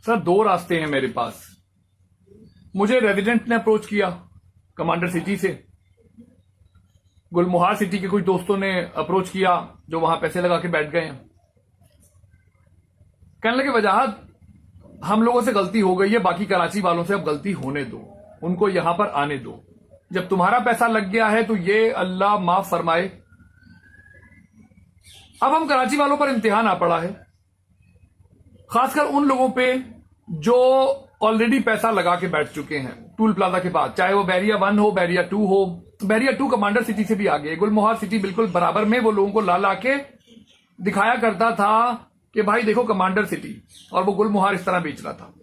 Sir दो रास्ते हैं मेरे पास। मुझे रेजिडेंट ने अप्रोच किया कमांडर सिटी से, गुलमोहर सिटी के कुछ दोस्तों ने अप्रोच किया जो वहां पैसे लगा के बैठ गए हैं। कहने लगे वजाहत हम लोगों से गलती हो गई है, बाकी कराची वालों से अब गलती होने दो, उनको यहां पर आने दो। जब तुम्हारा पैसा लग गया है तो ये अल्लाह माफ फरमाए। अब हम कराची वालों पर इम्तिहान आ पड़ा है, खासकर उन लोगों पे जो ऑलरेडी पैसा लगा के बैठ चुके हैं टूल प्लाजा के पास, चाहे वो बैरिया 1 हो, बैरिया 2 हो। बैरिया 2 कमांडर सिटी से भी आगे, गुलमोहर सिटी बिल्कुल बराबर में वो लोगों को ला ला के दिखाया करता था कि भाई देखो कमांडर सिटी, और वो गुलमोहर इस तरह बेच रहा था।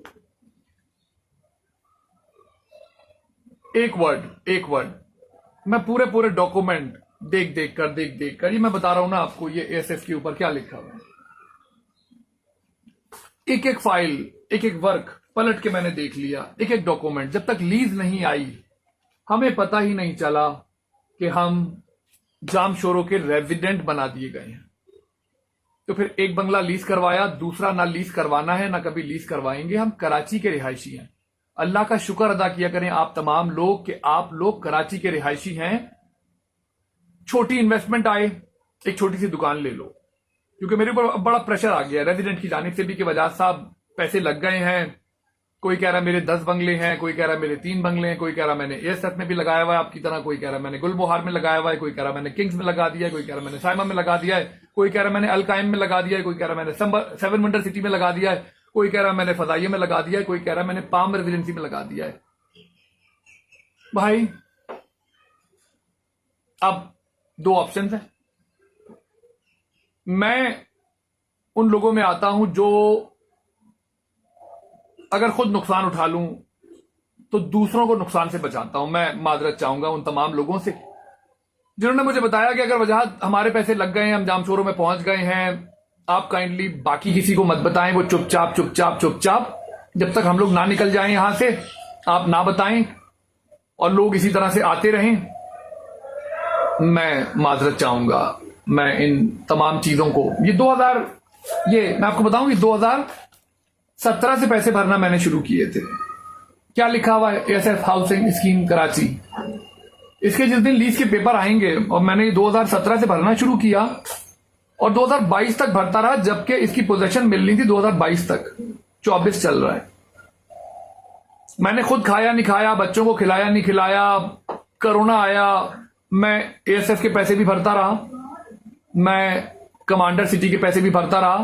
एक वर्ड मैं पूरे डॉक्यूमेंट देख देख कर ये मैं बता रहा हूं ना आपको, ये एएसएफ के ऊपर क्या लिखा हुआ है। एक एक फाइल, एक एक वर्क पलट के मैंने देख लिया, एक एक डॉक्यूमेंट। जब तक लीज नहीं आई हमें पता ही नहीं चला कि हम जामशोरों के रेजिडेंट बना दिए गए हैं। तो फिर एक बंगला लीज करवाया, दूसरा ना लीज करवाना है ना कभी लीज करवाएंगे। हम कराची के रिहायशी हैं। अल्लाह का शुक्र अदा किया करें आप तमाम लोग कि आप लोग कराची के रिहायशी हैं। छोटी इन्वेस्टमेंट आए, एक छोटी सी दुकान ले लो, क्योंकि मेरे ऊपर बड़ा प्रेशर आ गया रेजिडेंट की जानिब से भी कि वजाहत साहब पैसे लग गए हैं। कोई कह रहा है मेरे 10 बंगले हैं, कोई कह रहा है मेरे 3 बंगले हैं, कोई कह रहा है मैंने एएसएफ में भी लगाया हुआ है आपकी तरह, कोई कह रहा है मैंने गुलमोहर में लगाया हुआ है, कोई कह रहा है मैंने किंग्स में लगा दिया है, कोई कह रहा है मैंने साइमा में लगा दिया है, कोई कह रहा है मैंने अलकाइम में लगा दिया है, कोई कह रहा है मैंने 7 वंडर सिटी में लगा दिया है, कोई कह रहा है मैंने फजाइया में लगा दिया है, कोई कह रहा है मैंने पाम रेजिडेंसी में लगा दिया है। भाई अब 2 ऑप्शन है। मैं उन लोगों में आता हूं जो अगर खुद नुकसान उठा लूं तो दूसरों को नुकसान से बचाता हूं। मैं माजरत चाहूंगा उन तमाम लोगों से जिन्होंने मुझे बताया कि अगर वजाहत हमारे पैसे लग गए हैं, हम जामशोरों में पहुंच गए हैं, आप काइंडली बाकी किसी को मत बताएं, वो चुपचाप जब तक हम लोग ना निकल जाएं यहां से आप ना बताएं और लोग इसी तरह से आते रहें। मैं माजरत चाहूंगा। मैं इन तमाम चीजों को मैं आपको बताऊं कि 2017 से पैसे भरना मैंने शुरू किए थे। क्या लिखा हुआ है एएसएफ हाउसिंग स्कीम कराची, इसके जिस दिन लीज के पेपर आएंगे, और मैंने 2017 से भरना शुरू किया और 2022 तक भरता रहा, जबकि इसकी पोजीशन मिलनी थी 2022 तक। 24 चल रहा है। मैंने खुद खाया नहीं खाया, बच्चों को खिलाया नहीं खिलाया, कोरोना आया, मैं एएसएफ के पैसे भी भरता रहा, मैं कमांडर सिटी के पैसे भी भरता रहा।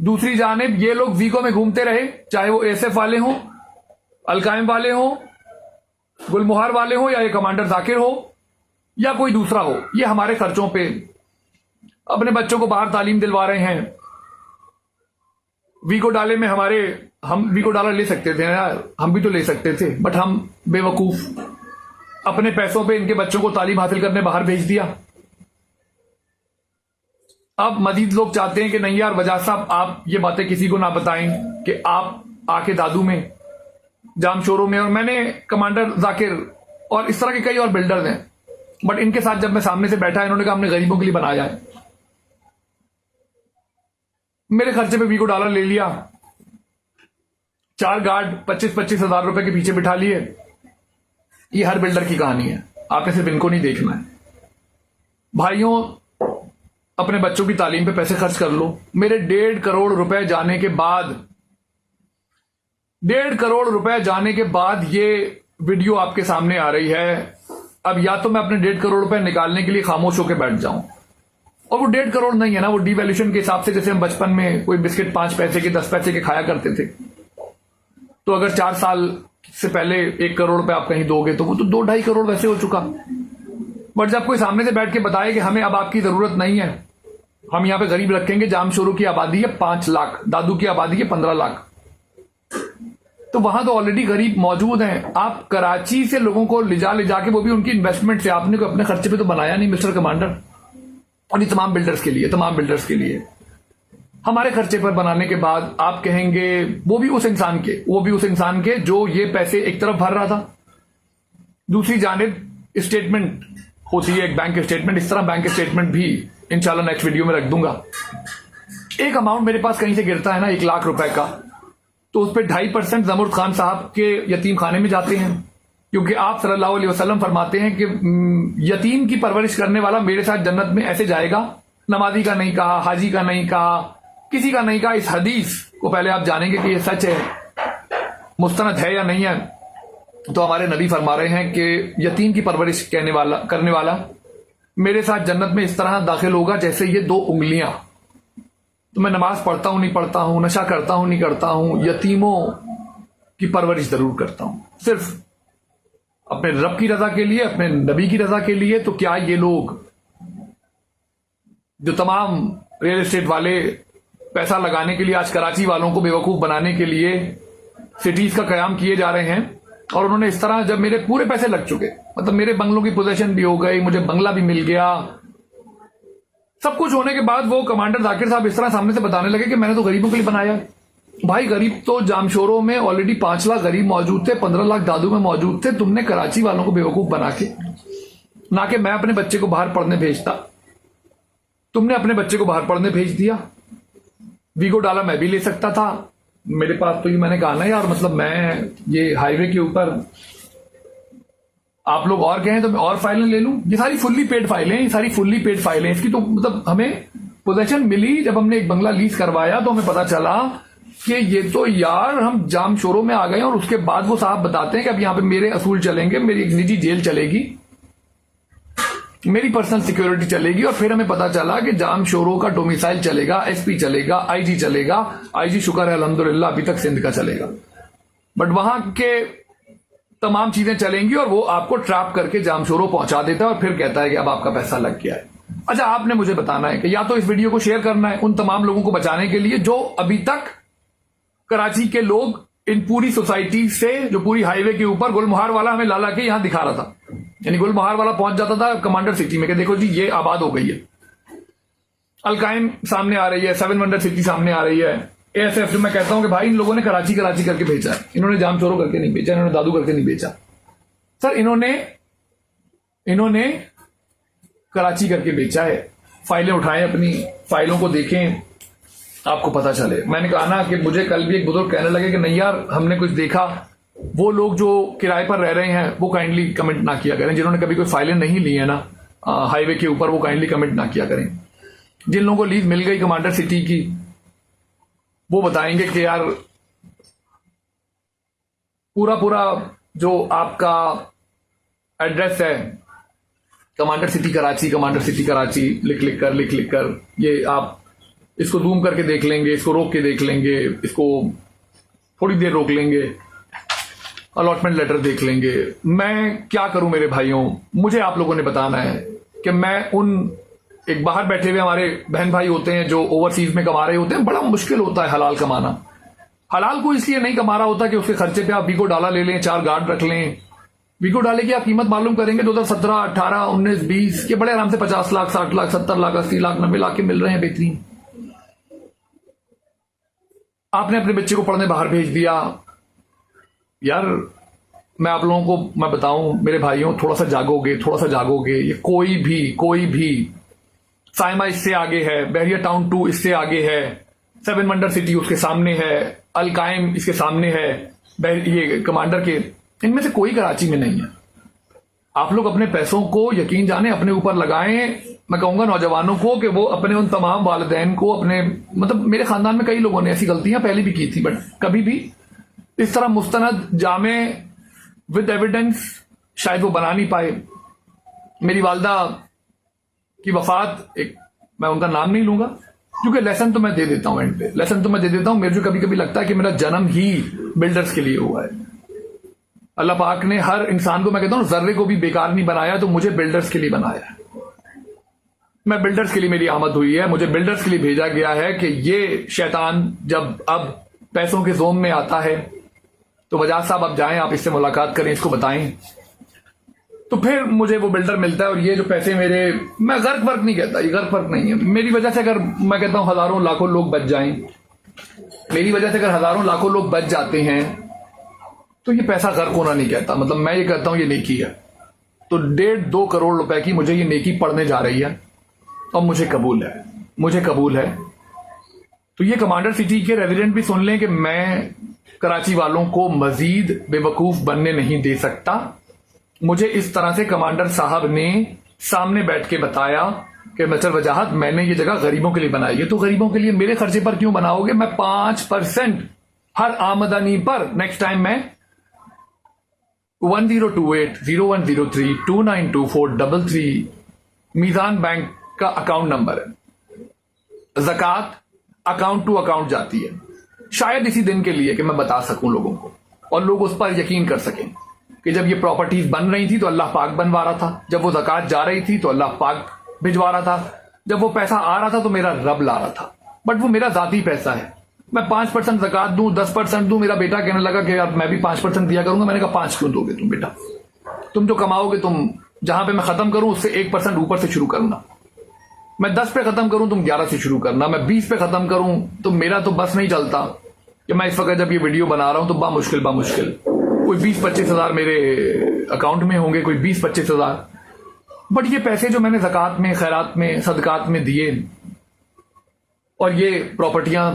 दूसरी जानिब ये लोग वीको में घूमते रहे, चाहे वो एएसएफ वाले हों, अलकाइम वाले हों, गुलमोहर वाले हों, या ये कमांडर जाकिर हो या कोई दूसरा हो। ये हमारे खर्चों पे अपने बच्चों को बाहर तालीम दिलवा रहे हैं। वीको डाले में हम वीको डॉलर ले सकते थे यार, हम भी तो ले सकते थे, बट हम बेवकूफ अपने पैसों पे इनके बच्चों को तालीम हासिल करने बाहर भेज दिया। अब मजीद लोग चाहते हैं कि नहीं यार वजाहत साहब आप ये बातें किसी को ना बताएं कि आप आके दादू में, जामशोरों में, और मैंने कमांडर जाकिर और इस तरह के कई और बिल्डर्स हैं, बट इनके साथ जब मैं सामने से बैठा, इन्होंने कहा हमने गरीबों के लिए बनाया है। मेरे खर्चे पे वीको डॉलर ले लिया, 4 गार्ड 25-25 हजार रुपए के पीछे बिठा लिए। ये हर बिल्डर की कहानी है, आपने सिर्फ इनको नहीं देखना है। भाइयों, अपने बच्चों की तालीम पे पैसे खर्च कर लो। मेरे 1.5 करोड़ रुपए जाने के बाद, 1.5 करोड़ रुपए जाने के बाद ये वीडियो आपके सामने आ रही है। अब या तो मैं अपने 1.5 करोड़ रुपए निकालने के लिए खामोश होकर बैठ जाऊं, और वो 1.5 करोड़ नहीं है ना, वो डिवैल्यूएशन के हिसाब से, जैसे हम बचपन में कोई बिस्किट 5 पैसे के 10 पैसे के खाया करते थे, तो अगर 4 साल से पहले 1 करोड़ रुपए आप कहीं दोगे तो वो तो 2-2.5 करोड़ वैसे हो चुका। बट जब कोई सामने से बैठ के बताए कि हमें अब आपकी जरूरत नहीं है, हम यहां पे गरीब रखेंगे, जामशोरों की आबादी है 5 लाख, दादू की आबादी है 15 लाख, तो वहां तो ऑलरेडी गरीब मौजूद हैं। आप कराची से लोगों को ले जाके, वो भी उनकी इन्वेस्टमेंट से, आपने को अपने खर्चे पे तो बनाया नहीं मिस्टर कमांडर। और ये तमाम बिल्डर्स के लिए हमारे खर्चे पर बनाने के बाद आप कहेंगे वो भी उस इंसान के जो ये पैसे एक तरफ भर रहा था, दूसरी जानिब स्टेटमेंट होती है, एक बैंक स्टेटमेंट। इस तरह बैंक स्टेटमेंट भी इंशाल्लाह नेक्स्ट वीडियो में रख दूंगा। एक अमाउंट मेरे पास कहीं से गिरता है ना 1 लाख रुपए का, तो उस पर 2.5% जमुर्द खान साहब के यतीम खाने में जाते हैं, क्योंकि आप सल्लल्लाहु अलैहि वसल्लम फरमाते हैं कि यतीम की परवरिश करने वाला मेरे साथ जन्नत में ऐसे जाएगा। नमाजी का नहीं कहा, हाजी का नहीं कहा, किसी का नहीं कहा। इस हदीस को पहले आप जानेंगे कि ये सच है, मुस्तनद है या नहीं है। तो हमारे नबी फरमा रहे हैं कि यतीम की परवरिश करने वाला मेरे साथ जन्नत में इस तरह दाखिल होगा जैसे ये 2 उंगलियां। तो मैं नमाज पढ़ता हूं नहीं पढ़ता हूं, नशा करता हूं नहीं करता हूं, यतीमों की परवरिश जरूर करता हूं, सिर्फ अपने रब की रजा के लिए, अपने नबी की रजा के लिए। तो क्या ये लोग जो तमाम रियल एस्टेट वाले पैसा लगाने के लिए आज कराची वालों को बेवकूफ बनाने के लिए सिटीज का कयाम किए जा रहे हैं, और उन्होंने इस तरह, जब मेरे पूरे पैसे लग चुके, मतलब मेरे बंगलों की पोजीशन भी हो गई, मुझे बंगला भी मिल गया, सब कुछ होने के बाद वो कमांडर जाकिर साहब इस तरह सामने से बताने लगे कि मैंने तो गरीबों के लिए बनाया। भाई गरीब तो जामशोरों में ऑलरेडी 5 लाख गरीब मौजूद थे, 15 लाख दादू में मौजूद थे। तुमने कराची वालों को बेवकूफ बना के, ना कि मैं अपने बच्चे को बाहर पढ़ने भेजता, तुमने अपने बच्चे को बाहर पढ़ने भेज दिया। वीगो डाला मैं भी ले सकता था, मेरे पास तो ये, मैंने कहा ना यार, मतलब मैं ये हाईवे के ऊपर आप लोग और कहें तो मैं और फाइलें ले लूं। ये सारी फुल्ली पेड फाइलें, ये सारी फुल्ली पेड फाइलें। इसकी तो मतलब हमें पोजीशन मिली जब हमने एक बंगला लीज करवाया, तो हमें पता चला कि ये तो यार हम जाम शोरों में आ गए। और उसके बाद वो साहब बताते हैं कि अब यहां पे मेरे असूल चलेंगे, मेरी एक निजी जेल चलेगी, मेरी पर्सनल सिक्योरिटी चलेगी। और फिर हमें पता चला कि जाम शोरों का डोमिसाइल चलेगा, एसपी चलेगा, आईजी चलेगा। आईजी शुक्र है अल्हम्दुलिल्लाह अभी तक सिंध का चलेगा, बट वहां के तमाम चीजें चलेंगी और वो आपको ट्रैप करके जामशोरों पहुंचा देता है और फिर कहता है कि अब आपका पैसा लग गया है। अच्छा, आपने मुझे बताना है कि या तो इस वीडियो को शेयर करना है उन तमाम लोगों को बचाने के लिए जो अभी तक कराची के लोग इन पूरी सोसाइटी से, जो पूरी हाईवे के ऊपर गुलमोहर वाला हमें लाला के यहां दिखा रहा था, यानी गुलमोहर वाला पहुंच जाता था कमांडर सिटी में कि देखो जी ये आबाद हो गई है, अलकायम सामने आ रही है, 7 वंडर सिटी सामने आ रही है, एएसएफ। मैं कहता हूं कि भाई इन लोगों ने कराची कराची करके भेजा है, इन्होंने जामचोरों करके नहीं भेजा, इन्होंने दादू करके नहीं भेजा सर, इन्होंने कराची करके बेचा है। फाइलें उठाएं, अपनी फाइलों को देखें, आपको पता चले। मैंने कहा ना कि मुझे कल भी एक बुजुर्ग कहने लगे कि नहीं यार हमने कुछ देखा, वो लोग जो किराए पर रह रहे हैं वो काइंडली कमेंट ना किया करें, जिन्होंने कभी कोई फाइलें नहीं ली है ना हाईवे के ऊपर, वो काइंडली कमेंट ना किया करें। जिन लोगों को लीज मिल गई कमांडर सिटी की, वो बताएंगे कि यार पूरा जो आपका एड्रेस है कमांडर सिटी कराची लिख कर ये आप इसको जूम करके देख लेंगे, इसको रोक के देख लेंगे, इसको थोड़ी देर रोक लेंगे, अलॉटमेंट लेटर देख लेंगे। मैं क्या करूं मेरे भाइयों, मुझे आप लोगों ने बताना है कि मैं उन एक बाहर बैठे हुए हमारे बहन भाई होते हैं जो ओवरसीज में कमा रहे होते हैं, बड़ा मुश्किल होता है हलाल कमाना। हलाल को इसलिए नहीं कमा रहा होता कि उसके खर्चे पे आप वीगो डाला ले लें, 4 गार्ड रख लें। वीगो डाले की आप कीमत मालूम करेंगे 2017, 18, 19, 20 के बड़े आराम से 50 लाख, 60 लाख, 70 लाख, 80 लाख, 90 लाख के मिल रहे हैं बेहतरीन। आपने अपने बच्चे को पढ़ने बाहर भेज दिया। यार मैं आप लोगों को मैं बताऊं मेरे भाइयों, थोड़ा सा जागोगे। ये कोई भी साइमा इससे आगे है, बहरिया टाउन 2 इससे आगे है, 7 वंडर सिटी उसके सामने है, अलकायम इसके सामने है, ये कमांडर के, इनमें से कोई कराची में नहीं है। आप लोग अपने पैसों को यकीन जाने अपने ऊपर लगाएं। मैं कहूंगा नौजवानों को कि वो अपने उन तमाम वालिदैन को, अपने मतलब मेरे खानदान में कई लोगों ने ऐसी गलतियां पहले भी की थी, बट कभी भी इस तरह मुस्तनद जामे विद एविडेंस शायद वो बना नहीं पाए। मेरी वालदा की वफात, एक मैं उनका नाम नहीं लूंगा क्योंकि लेसन तो मैं दे देता हूं, एंड पे लेसन तो मैं दे देता हूं। मेरे को कभी कभी लगता है कि मेरा जन्म ही बिल्डर्स के लिए हुआ है। अल्लाह पाक ने हर इंसान को, मैं कहता हूं जर्रे को भी बेकार नहीं बनाया, तो मुझे बिल्डर्स के लिए बनाया है। मैं बिल्डर्स के लिए मेरी आमद हुई है, मुझे बिल्डर्स के लिए भेजा गया है कि ये शैतान जब अब पैसों के जोम में आता है तो वजाद साहब आप जाएं, आप इससे मुलाकात करें, इसको बताएं, तो फिर मुझे वो बिल्डर मिलता है। और ये जो पैसे मेरे, मैं गर्क वर्क नहीं कहता, ये गर्क वर्क नहीं है मेरी वजह से। अगर मैं कहता हूं हजारों लाखों लोग बच जाएं, मेरी वजह से अगर हजारों लाखों लोग बच जाते हैं तो ये पैसा गर्क होना नहीं कहता, मतलब मैं ये कहता हूं ये नेकी है। तो 1.5-2 करोड़ रुपए की मुझे ये नेकी पड़ने जा रही है और मुझे कबूल है। तो ये कमांडर सिटी के रेजिडेंट भी सुन लें कि मैं कराची वालों को मजीद बेवकूफ बनने नहीं दे सकता। मुझे इस तरह से कमांडर साहब ने सामने बैठ के बताया कि मिस्टर वजाहत, मैंने ये जगह गरीबों के लिए बनाई है, तो गरीबों के लिए मेरे खर्चे पर क्यों बनाओगे? मैं 5% हर आमदनी पर नेक्स्ट टाइम मैं 10280103292433 मीजान बैंक का अकाउंट नंबर है, ज़कात अकाउंट टू अकाउंट जाती है। शायद इसी दिन के लिए कि मैं बता सकूं लोगों को और लोग उस पर यकीन कर सकें कि जब ये प्रॉपर्टीज बन रही थी तो अल्लाह पाक बनवा रहा था, जब वो ज़कात जा रही थी तो अल्लाह पाक भिजवा रहा था, जब वो पैसा आ रहा था तो मेरा रब ला रहा था। बट वो मेरा जाती पैसा है। मैं 5% ज़कात दूं, 10% दूं। मेरा बेटा कहने लगा कि यार मैं भी 5% दिया करूंगा। मैंने कहा 5 क्यों दोगे तुम बेटा? तुम जो कमाओगे, तुम जहां पे मैं खत्म करूं उससे 1% ऊपर से शुरू करना। मैं 10 पे खत्म करूं, तुम 11 से शुरू करना। मैं 20 पे खत्म करूं तो मेरा तो बस नहीं चलता कि मैं इस वक्त जब ये वीडियो बना रहा हूं तो बामुश्किल कोई 20-25 हजार मेरे अकाउंट में होंगे, कोई 20-25 हजार। बट ये पैसे जो मैंने ज़कात में, खैरात में, सदकात में दिए और ये प्रॉपर्टियां